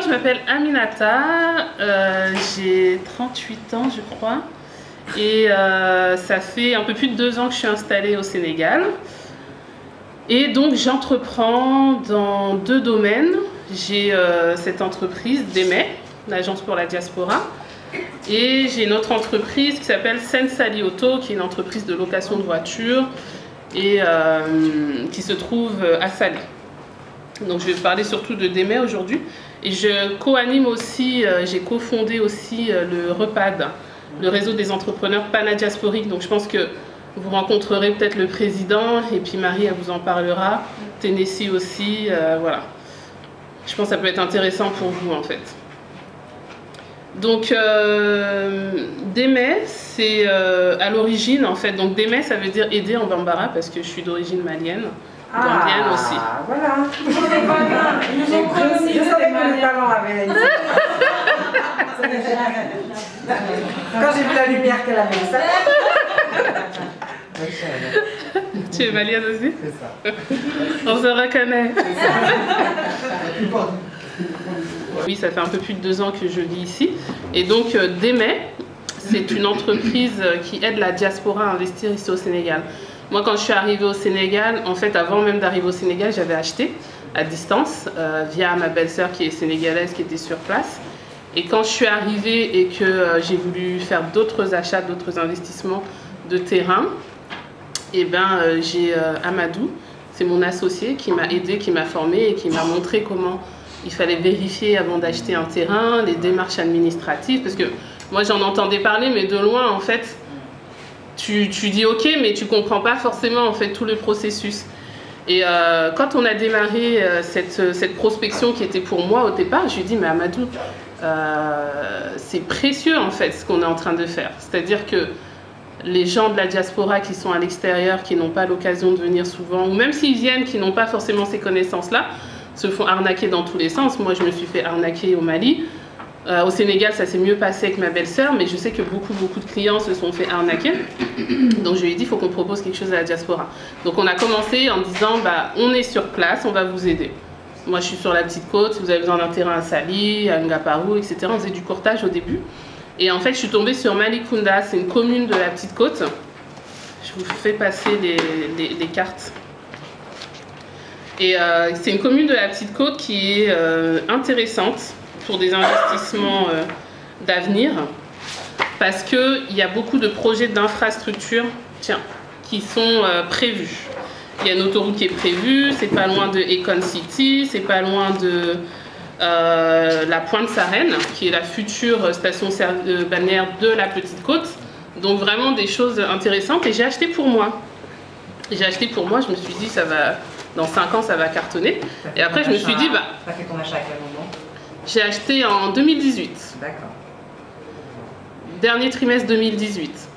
je m'appelle Aminata, j'ai 38 ans je crois, et ça fait un peu plus de 2 ans que je suis installée au Sénégal. Et donc j'entreprends dans 2 domaines. J'ai cette entreprise d'Emay, l'agence pour la diaspora, et j'ai une autre entreprise qui s'appelle Sensali Auto, qui est une entreprise de location de voitures et qui se trouve à Salé. Donc je vais parler surtout de d'Emay aujourd'hui. Et je co-anime aussi, j'ai cofondé aussi le REPAD, le réseau des entrepreneurs panadiasporiques. Donc je pense que vous rencontrerez peut-être le président, et puis Marie, elle vous en parlera. Tennessee aussi, voilà. Je pense que ça peut être intéressant pour vous en fait. Donc d'Emay, c'est à l'origine en fait. Donc d'Emay, ça veut dire aider en Bambara parce que je suis d'origine malienne. Gambienne aussi. Ah, voilà. Je savais que le talent avait été. Quand j'ai vu la lumière qu'elle avait, ça. Tu es malienne aussi? C'est ça. On se reconnaît. Oui, ça fait un peu plus de 2 ans que je vis ici. Et donc, d'Emay, c'est une entreprise qui aide la diaspora à investir ici au Sénégal. Moi, quand je suis arrivée au Sénégal, en fait, avant même d'arriver au Sénégal, j'avais acheté à distance via ma belle-sœur qui est sénégalaise, qui était sur place. Et quand je suis arrivée et que j'ai voulu faire d'autres achats, d'autres investissements de terrain, et ben, j'ai Amadou, c'est mon associé, qui m'a aidé, qui m'a formé et qui m'a montré comment il fallait vérifier avant d'acheter un terrain, les démarches administratives, parce que moi j'en entendais parler, mais de loin en fait, tu dis ok, mais tu comprends pas forcément en fait tout le processus. Et quand on a démarré cette prospection qui était pour moi au départ, je lui ai dit mais Amadou, c'est précieux en fait ce qu'on est en train de faire. C'est-à-dire que les gens de la diaspora qui sont à l'extérieur, qui n'ont pas l'occasion de venir souvent, ou même s'ils viennent, qui n'ont pas forcément ces connaissances-là, se font arnaquer dans tous les sens. Moi, je me suis fait arnaquer au Mali. Au Sénégal, ça s'est mieux passé avec ma belle-sœur, mais je sais que beaucoup de clients se sont fait arnaquer. Donc, je lui ai dit, il faut qu'on propose quelque chose à la diaspora. Donc, on a commencé en disant, bah, on est sur place, on va vous aider. Moi, je suis sur la Petite Côte, si vous avez besoin d'un terrain à Sali, à Ngaparou, etc. On faisait du courtage au début. Et en fait, je suis tombée sur Malicounda, c'est une commune de la Petite Côte. Je vous fais passer les cartes. Et c'est une commune de la Petite Côte qui est intéressante pour des investissements d'avenir parce qu'il y a beaucoup de projets d'infrastructures qui sont prévus. Il y a une autoroute qui est prévue, c'est pas loin de Econ City, c'est pas loin de la Pointe-Sarène, qui est la future station balnéaire de la Petite Côte. Donc vraiment des choses intéressantes. Et j'ai acheté pour moi. J'ai acheté pour moi, je me suis dit, ça va, dans 5 ans, ça va cartonner. Et après, je me suis dit, bah... Ça fait ton achat à quel moment? J'ai acheté en 2018. D'accord. Dernier trimestre 2018.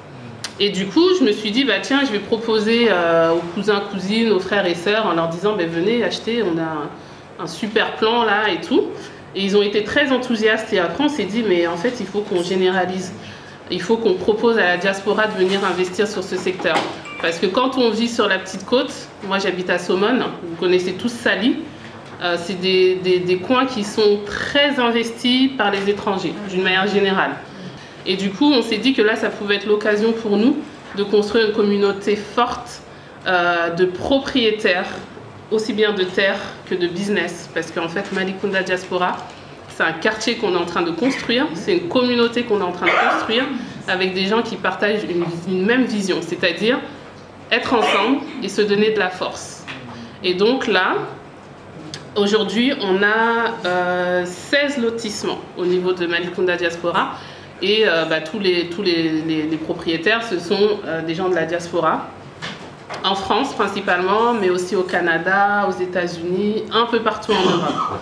Et du coup, je me suis dit, bah tiens, je vais proposer aux cousins, cousines, aux frères et sœurs, en leur disant, bah, venez acheter, on a un super plan là et tout. Et ils ont été très enthousiastes. Et après, on s'est dit, mais en fait, il faut qu'on généralise. Il faut qu'on propose à la diaspora de venir investir sur ce secteur. Parce que quand on vit sur la Petite Côte, moi j'habite à Saumon, vous connaissez tous Sali, c'est des coins qui sont très investis par les étrangers, d'une manière générale. Et du coup, on s'est dit que là, ça pouvait être l'occasion pour nous de construire une communauté forte de propriétaires, aussi bien de terre que de business. Parce qu'en fait, Malicounda Diaspora, c'est un quartier qu'on est en train de construire, c'est une communauté qu'on est en train de construire avec des gens qui partagent une même vision, c'est-à-dire être ensemble et se donner de la force. Et donc là, aujourd'hui, on a 16 lotissements au niveau de Malicounda Diaspora et tous les propriétaires, ce sont des gens de la diaspora, en France principalement, mais aussi au Canada, aux États-Unis, un peu partout en Europe.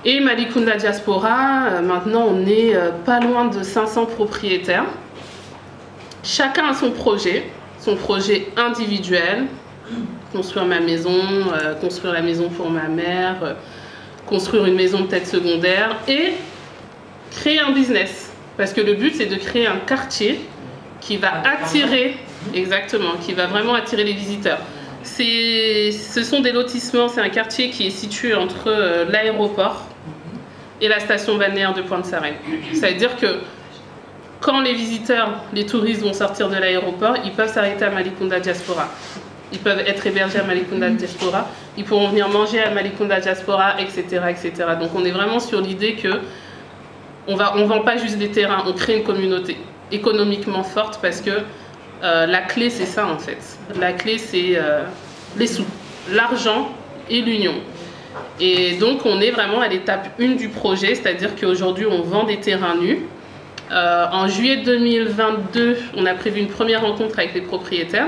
Et Malicounda Diaspora, maintenant on est pas loin de 500 propriétaires. Chacun a son projet individuel, construire ma maison, construire la maison pour ma mère, construire une maison peut-être secondaire et créer un business. Parce que le but c'est de créer un quartier qui va attirer, exactement, qui va vraiment attirer les visiteurs. Ce sont des lotissements, c'est un quartier qui est situé entre l'aéroport, et la station balnéaire de Pointe-Sarène. C'est-à-dire que quand les visiteurs, les touristes vont sortir de l'aéroport, ils peuvent s'arrêter à Malicounda Diaspora. Ils peuvent être hébergés à Malicounda Diaspora, ils pourront venir manger à Malicounda Diaspora, etc., etc. Donc on est vraiment sur l'idée que on vend pas juste des terrains, on crée une communauté économiquement forte parce que la clé c'est ça en fait. La clé c'est les sous, l'argent et l'union. Et donc on est vraiment à l'étape 1 du projet, c'est-à-dire qu'aujourd'hui on vend des terrains nus. En juillet 2022, on a prévu une première rencontre avec les propriétaires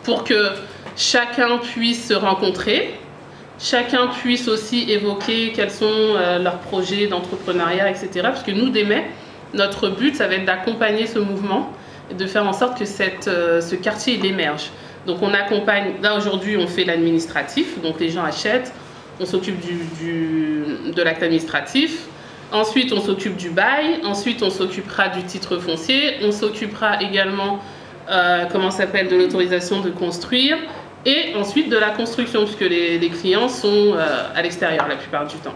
pour que chacun puisse se rencontrer, chacun puisse aussi évoquer quels sont leurs projets d'entrepreneuriat, etc. Parce que nous, DEME, notre but, ça va être d'accompagner ce mouvement et de faire en sorte que ce quartier il émerge. Donc on accompagne, là aujourd'hui on fait l'administratif, donc les gens achètent, on s'occupe de l'acte administratif. Ensuite, on s'occupe du bail. Ensuite, on s'occupera du titre foncier. On s'occupera également, de l'autorisation de construire. Et ensuite, de la construction, puisque les clients sont à l'extérieur la plupart du temps.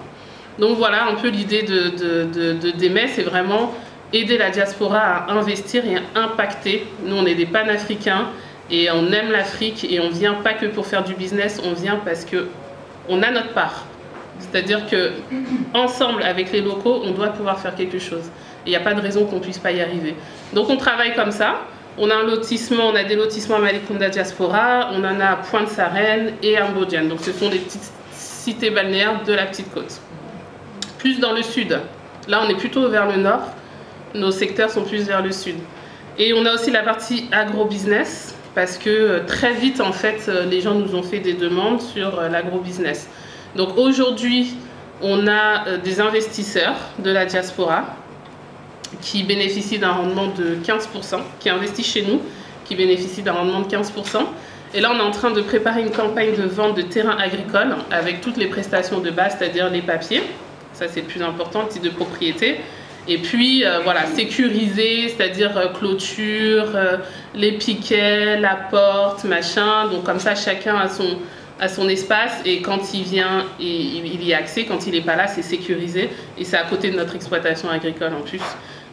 Donc voilà, un peu l'idée de DEME, c'est vraiment aider la diaspora à investir et à impacter. Nous, on est des panafricains et on aime l'Afrique. Et on ne vient pas que pour faire du business, on vient parce qu'on a notre part. C'est-à-dire qu'ensemble, avec les locaux, on doit pouvoir faire quelque chose. Il n'y a pas de raison qu'on ne puisse pas y arriver. Donc on travaille comme ça. On a un lotissement, on a des lotissements à Malicounda Diaspora, on en a à Pointe-Sarène et à Mbodiane. Donc ce sont des petites cités balnéaires de la Petite Côte. Plus dans le sud. Là, on est plutôt vers le nord. Nos secteurs sont plus vers le sud. Et on a aussi la partie agro-business, parce que très vite, en fait, les gens nous ont fait des demandes sur l'agro-business. Donc aujourd'hui, on a des investisseurs de la diaspora qui bénéficient d'un rendement de 15%, qui investissent chez nous, qui bénéficient d'un rendement de 15%. Et là, on est en train de préparer une campagne de vente de terrains agricoles avec toutes les prestations de base, c'est-à-dire les papiers. Ça, c'est le plus important, le titre de propriété. Et puis, voilà, sécuriser, c'est-à-dire clôture, les piquets, la porte, machin. Donc comme ça, chacun a son espace et quand il vient, il y a accès. Quand il n'est pas là, c'est sécurisé. Et c'est à côté de notre exploitation agricole en plus.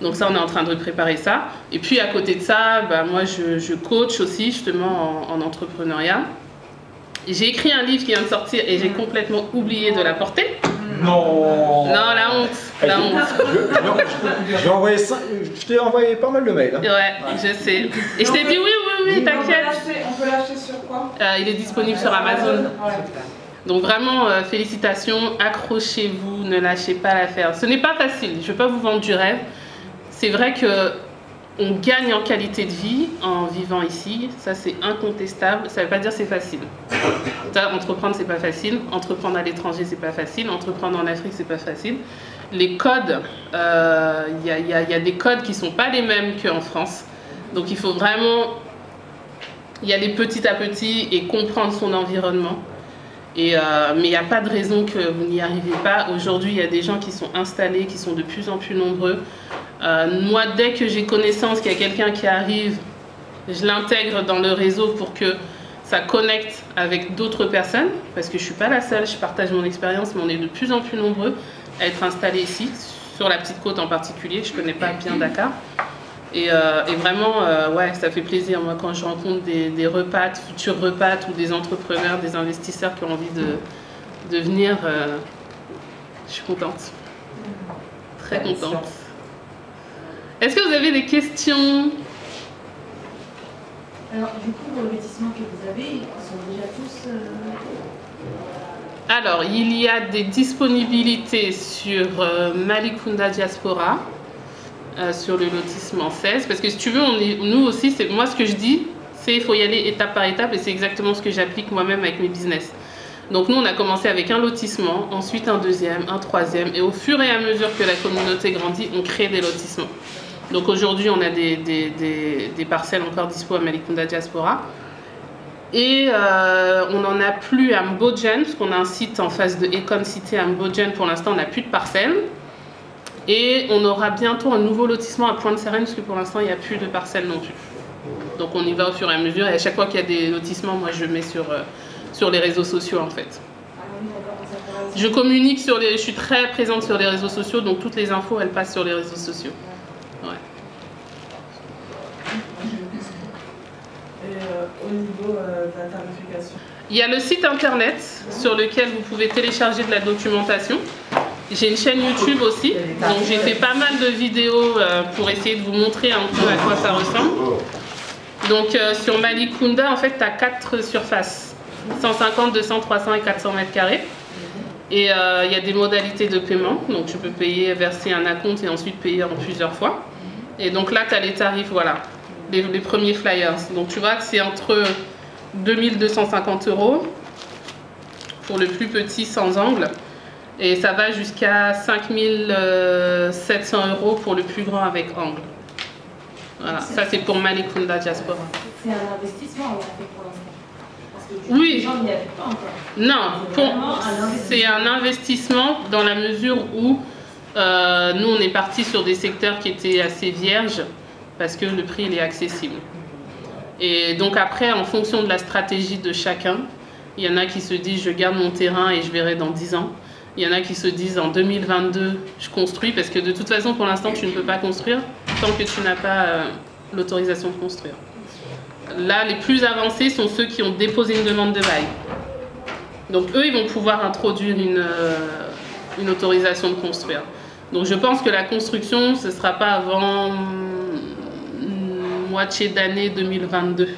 Donc ça, on est en train de préparer ça. Et puis à côté de ça, moi, je coach aussi justement en entrepreneuriat. J'ai écrit un livre qui vient de sortir et j'ai complètement oublié de l'apporter. Non. Non, la honte. La honte. Je t'ai envoyé pas mal de mails. Hein. Ouais, je sais. Et je t'ai dit oui, t'inquiète. On peut l'acheter sur quoi? Il est disponible sur Amazon. Donc vraiment, félicitations, accrochez-vous, ne lâchez pas l'affaire. Ce n'est pas facile, je ne vais pas vous vendre du rêve. C'est vrai qu'on gagne en qualité de vie en vivant ici, ça c'est incontestable. Ça ne veut pas dire que c'est facile. Entreprendre, c'est pas facile. Entreprendre à l'étranger, c'est pas facile. Entreprendre en Afrique, c'est pas facile. Les codes, y a des codes qui sont pas les mêmes qu'en France. Donc il faut vraiment y aller petit à petit et comprendre son environnement. Mais il n'y a pas de raison que vous n'y arrivez pas. Aujourd'hui, il y a des gens qui sont installés, qui sont de plus en plus nombreux. Moi, dès que j'ai connaissance qu'il y a quelqu'un qui arrive, je l'intègre dans le réseau pour que ça connecte avec d'autres personnes. Parce que je ne suis pas la seule, je partage mon expérience, mais on est de plus en plus nombreux à être installés ici, sur la Petite Côte en particulier. Je ne connais pas bien Dakar. Et vraiment, ouais, ça fait plaisir. Moi, quand je rencontre des repates, futurs repates ou des entrepreneurs, des investisseurs qui ont envie de venir, je suis contente. Très contente. Est-ce que vous avez des questions? Alors, du coup, vos lotissements que vous avez, ils sont déjà tous... Alors, il y a des disponibilités sur Malicounda Diaspora. Sur le lotissement 16, parce que si tu veux, nous aussi, moi ce que je dis, c'est qu'il faut y aller étape par étape et c'est exactement ce que j'applique moi-même avec mes business. Donc nous, on a commencé avec un lotissement, ensuite un deuxième, un troisième, et au fur et à mesure que la communauté grandit, on crée des lotissements. Donc aujourd'hui, on a des parcelles encore dispo à Malicounda Diaspora. Et on n'en a plus à Mbodiane, parce qu'on a un site en face de Econ Cité à Mbodiane. Pour l'instant, on n'a plus de parcelles. Et on aura bientôt un nouveau lotissement à Pointe-Sarène, parce que pour l'instant, il n'y a plus de parcelles non plus. Donc on y va au fur et à mesure. Et à chaque fois qu'il y a des lotissements, moi je mets sur les réseaux sociaux en fait. Je communique sur les... Je suis très présente sur les réseaux sociaux, donc toutes les infos, elles passent sur les réseaux sociaux. Ouais. Et au niveau de la tarification? Il y a le site internet sur lequel vous pouvez télécharger de la documentation. J'ai une chaîne YouTube aussi, donc j'ai fait pas mal de vidéos pour essayer de vous montrer un peu à quoi ça ressemble. Donc sur Malicounda, en fait, tu as 4 surfaces, 150, 200, 300 et 400 mètres carrés. Et il y a des modalités de paiement, donc tu peux payer, verser un acompte et ensuite payer en plusieurs fois. Et donc là, tu as les tarifs, voilà, les premiers flyers. Donc tu vois que c'est entre 2250 € pour le plus petit sans angle. Et ça va jusqu'à 5700 € pour le plus grand avec angle. Voilà, ça c'est pour Malicounda Diaspora. C'est un investissement on a fait pour l'instant. Parce que Oui. les gens n'y habitent pas encore. Non, c'est un investissement dans la mesure où nous on est parti sur des secteurs qui étaient assez vierges parce que le prix il est accessible. Et donc après, en fonction de la stratégie de chacun, il y en a qui se disent je garde mon terrain et je verrai dans 10 ans. Il y en a qui se disent en 2022 je construis parce que de toute façon pour l'instant tu ne peux pas construire tant que tu n'as pas l'autorisation de construire. Là les plus avancés sont ceux qui ont déposé une demande de bail. Donc eux ils vont pouvoir introduire une autorisation de construire. Donc je pense que la construction ce ne sera pas avant moitié d'année 2022.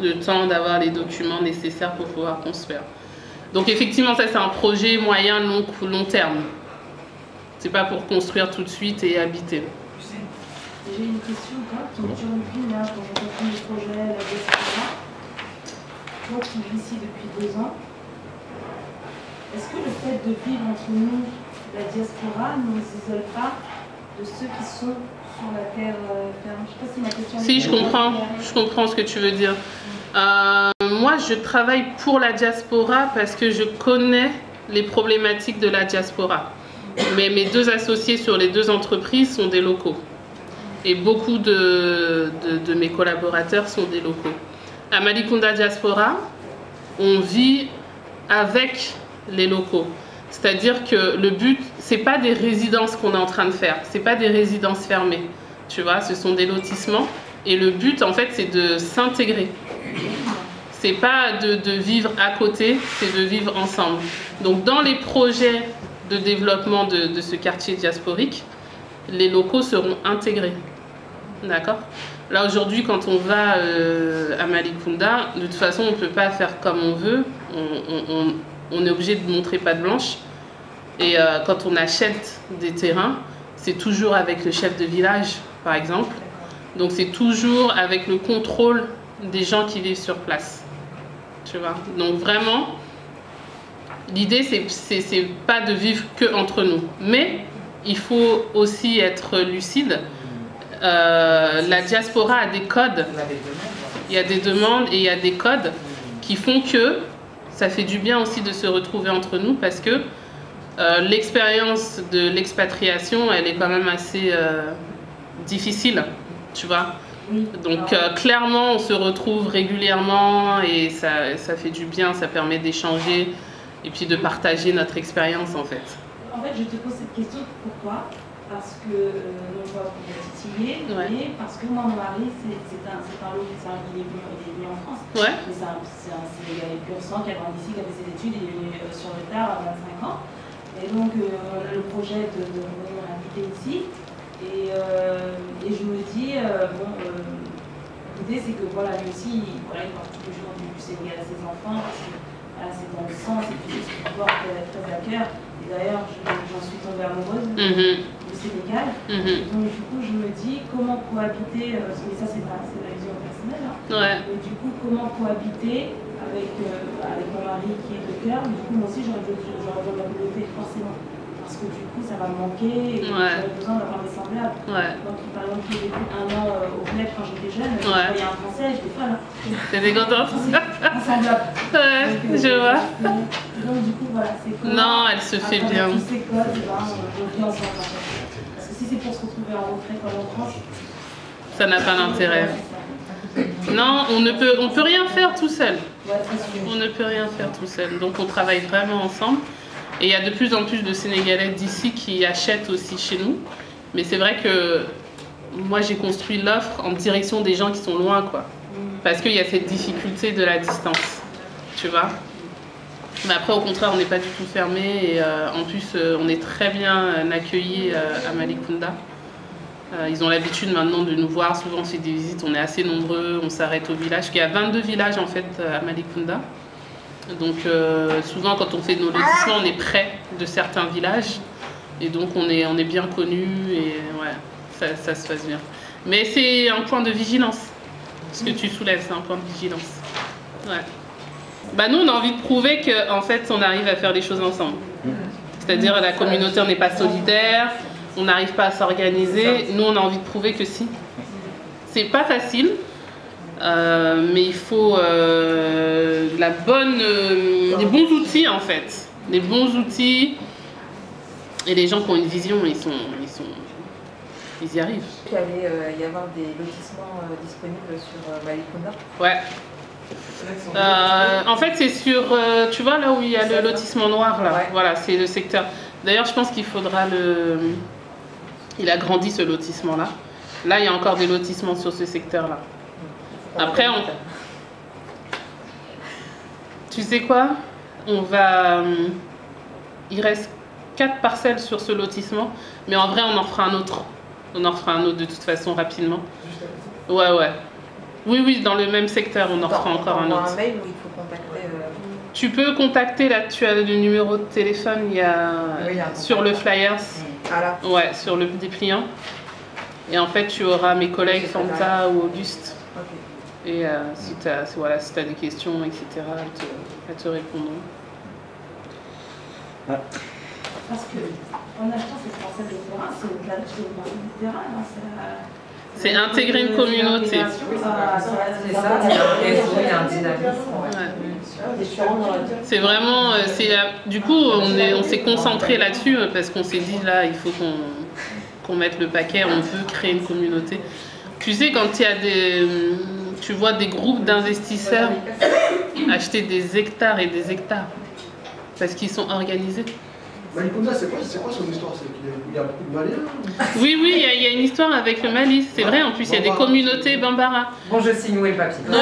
Le temps d'avoir les documents nécessaires pour pouvoir construire. Donc effectivement, ça c'est un projet moyen, long terme. C'est pas pour construire tout de suite et habiter. J'ai une question, toi, qui me turlupine là, quand on comprend le projet, la diaspora. Toi qui vis ici depuis 2 ans, est-ce que le fait de vivre entre nous, la diaspora, ne nous isole pas de ceux qui sont sur la terre ferme? Je sais pas si ma question... Si, je comprends ce que tu veux dire. Moi, je travaille pour la diaspora parce que je connais les problématiques de la diaspora. Mais mes 2 associés sur les 2 entreprises sont des locaux. Et beaucoup de mes collaborateurs sont des locaux. À Malicounda Diaspora, on vit avec les locaux. C'est-à-dire que le but, c'est pas des résidences qu'on est en train de faire. C'est pas des résidences fermées. Tu vois, ce sont des lotissements. Et le but, en fait, c'est de s'intégrer. C'est pas de vivre à côté, c'est de vivre ensemble. Donc dans les projets de développement de ce quartier diasporique, les locaux seront intégrés. D'accord? Là aujourd'hui, quand on va à Malicounda, de toute façon, on ne peut pas faire comme on veut. On est obligé de montrer patte blanche. Et quand on achète des terrains, c'est toujours avec le chef de village, par exemple. Donc c'est toujours avec le contrôle des gens qui vivent sur place. Tu vois? Donc vraiment, l'idée c'est pas de vivre que entre nous. Mais il faut aussi être lucide. La diaspora a des codes. Il y a des demandes et il y a des codes qui font que ça fait du bien aussi de se retrouver entre nous parce que l'expérience de l'expatriation, elle est quand même assez difficile, tu vois. Donc clairement, on se retrouve régulièrement et ça fait du bien, ça permet d'échanger et puis de partager notre expérience en fait. En fait, je te pose cette question, pourquoi? Parce que on va titiller, mais parce que moi, mon mari, il est venu en France. Ouais. C'est un Sénégalais pur sang qui a grandi ici, qui a fait ses études, il est venu sur le tard à 25 ans. Et donc, on a le projet de venir habiter ici. Et je me dis, l'idée c'est que voilà, lui aussi, il porte tous les jours du Sénégal à ses enfants, parce que voilà, c'est dans le sang, c'est quelque chose qui porte très à cœur. Et d'ailleurs, j'en suis tombée amoureuse du Sénégal. Donc du coup, je me dis comment cohabiter, mais ça c'est la vision personnelle, hein. Ouais. Et du coup, comment cohabiter avec mon mari qui est de cœur, mais du coup, moi aussi j'aurais besoin de la communauté, forcément. Parce que du coup, ça va me manquer et j'aurais besoin d'avoir des semblables. Donc, par exemple, j'ai vécu 1 an au bled quand j'étais jeune, je voyais un Français, j'étais folle. T'étais contente? Un semblable. Ouais, je vois. Donc, du coup, voilà, c'est cool. Non, elle se fait bien. Tous ces codes, on vit ensemble. Parce que si c'est pour se retrouver en retrait comme en France, ça n'a pas d'intérêt. Non, on peut rien faire tout seul. On ne peut rien faire tout seul. Donc on travaille vraiment ensemble. Et il y a de plus en plus de Sénégalais d'ici qui achètent aussi chez nous. Mais c'est vrai que moi, j'ai construit l'offre en direction des gens qui sont loin, quoi. Parce qu'il y a cette difficulté de la distance, tu vois. Mais après, au contraire, on n'est pas du tout fermé. Et en plus, on est très bien accueillis à Malicounda. Ils ont l'habitude maintenant de nous voir. Souvent, on fait des visites, on est assez nombreux, on s'arrête au village. Il y a 22 villages, en fait, à Malicounda. Donc, souvent, quand on fait nos lotissements, on est près de certains villages. Et donc, on est bien connus et ouais, ça se passe bien. Mais c'est un point de vigilance. Ce que tu soulèves, c'est un point de vigilance. Ouais. Bah nous, on a envie de prouver qu'en fait, on arrive à faire les choses ensemble. C'est-à-dire, la communauté, on n'est pas solidaire, on n'arrive pas à s'organiser. Nous, on a envie de prouver que si. C'est pas facile, mais il faut les bons outils, en fait. Les bons outils. Et les gens qui ont une vision, ils y arrivent. Il allait y avoir des lotissements disponibles sur Malicounda. Ouais. En fait, c'est sur, tu vois là où il y a le lotissement noir là, voilà, c'est le secteur. D'ailleurs, je pense qu'il faudra il a grandi ce lotissement là. Là, il y a encore des lotissements sur ce secteur là. Après, tu sais quoi? Il reste 4 parcelles sur ce lotissement, mais en vrai, on en fera un autre. On en fera un autre de toute façon rapidement. Ouais, ouais. Oui, oui, dans le même secteur, on en fera encore un autre. Un mail où il faut contacter. Tu peux contacter, là, tu as le numéro de téléphone, il y a sur le flyers, ouais, sur le dépliant. Et en fait, tu auras mes collègues Fanta ou Auguste. Et si tu as des questions, etc., elles te répondront. Parce qu'en achetant cette parcelle de terrain, c'est au-delà du terrain. C'est intégrer une communauté. C'est ça, il y a un dynamisme. C'est vraiment, du coup, on s'est concentré là-dessus parce qu'on s'est dit là, il faut qu'on mette le paquet, on veut créer une communauté. Tu sais, quand il y a tu vois des groupes d'investisseurs acheter des hectares et des hectares parce qu'ils sont organisés. Malicounda, c'est quoi son histoire? Il y a beaucoup de Maliens? Oui, oui, il y a une histoire avec le Mali, c'est vrai, en plus il y a des communautés Bambara. Bon, je signe où est le papier. Ouais.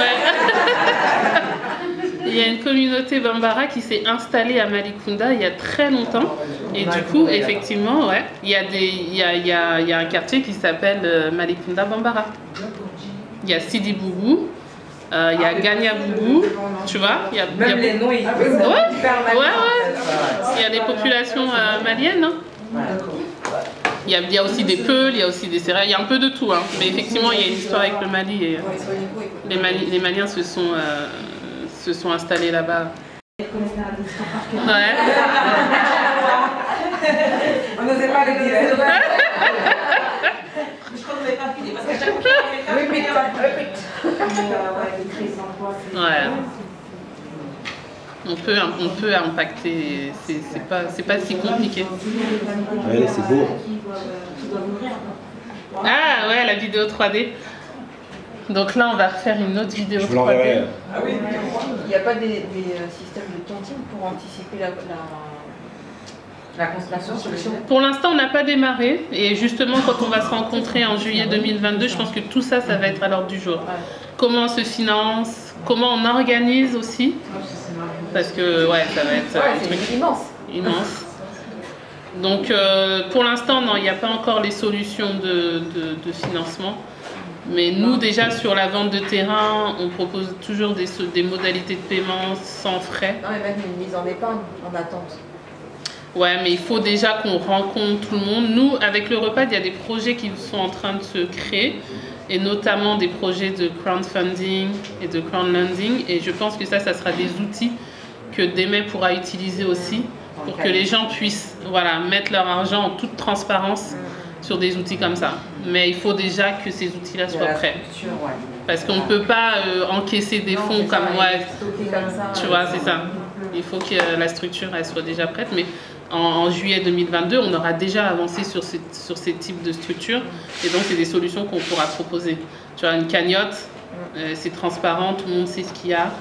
Il y a une communauté Bambara qui s'est installée à Malicounda il y a très longtemps. Et du coup, effectivement, ouais, il y a un quartier qui s'appelle Malicounda Bambara. Il y a Sidi Boubou. Il y a Gagna Boubou, tu vois. Même les noms, ils sont hyper maliens. Il y a des populations maliennes. Hein. Il y a aussi des Peuls, il y a aussi des céréales, il y a un peu de tout. Hein. Mais effectivement, il y a une histoire avec le Mali. Et les Maliens se sont installés là-bas. Ouais. On n'osait pas le dire. Je crois que vous n'avez pas fini parce qu'à chaque fois, ouais. On peut impacter, c'est pas si compliqué. Ouais, c'est beau. Ah ouais, la vidéo 3D. Donc là, on va refaire une autre vidéo 3D. Ah oui, il n'y a pas des systèmes de tontine pour anticiper la construction? Pour l'instant, on n'a pas démarré. Et justement, quand on va se rencontrer en juillet 2022, je pense que tout ça, ça va être à l'ordre du jour. Comment on se finance, comment on organise aussi. Parce que, ouais, ça va être un truc immense. Donc, pour l'instant, non, il n'y a pas encore les solutions de financement. Mais nous, déjà, sur la vente de terrain, on propose toujours des modalités de paiement sans frais. Non, mais même une mise en épargne, en attente. Ouais, mais il faut déjà qu'on rencontre tout le monde. Nous, avec le REPAD, il y a des projets qui sont en train de se créer, et notamment des projets de crowdfunding et de crowdlending. Et je pense que ça sera des outils que DEME pourra utiliser aussi pour que les gens puissent mettre leur argent en toute transparence sur des outils comme ça. Mais il faut déjà que ces outils-là soient prêts. Parce qu'on ne peut pas encaisser des fonds comme moi. Tu vois, c'est ça. Il faut que la structure elle soit déjà prête. Mais en juillet 2022, on aura déjà avancé sur ces types de structures. Et donc, c'est des solutions qu'on pourra proposer. Tu vois, une cagnotte, c'est transparent, tout le monde sait ce qu'il y a.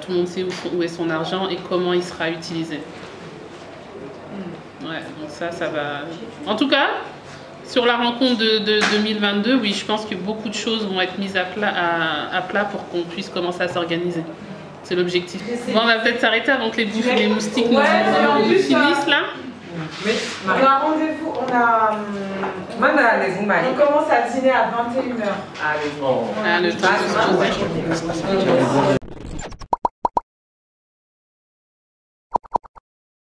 Tout le monde sait où est son argent et comment il sera utilisé. Ouais, donc ça va... En tout cas, sur la rencontre de 2022, oui, je pense que beaucoup de choses vont être mises à plat pour qu'on puisse commencer à s'organiser. C'est l'objectif. Bon, on va peut-être s'arrêter avant que les moustiques nous finissent là. Oui, on a un rendez-vous, on commence à dîner à 21h. Allez-y. Ah, le temps de se poser.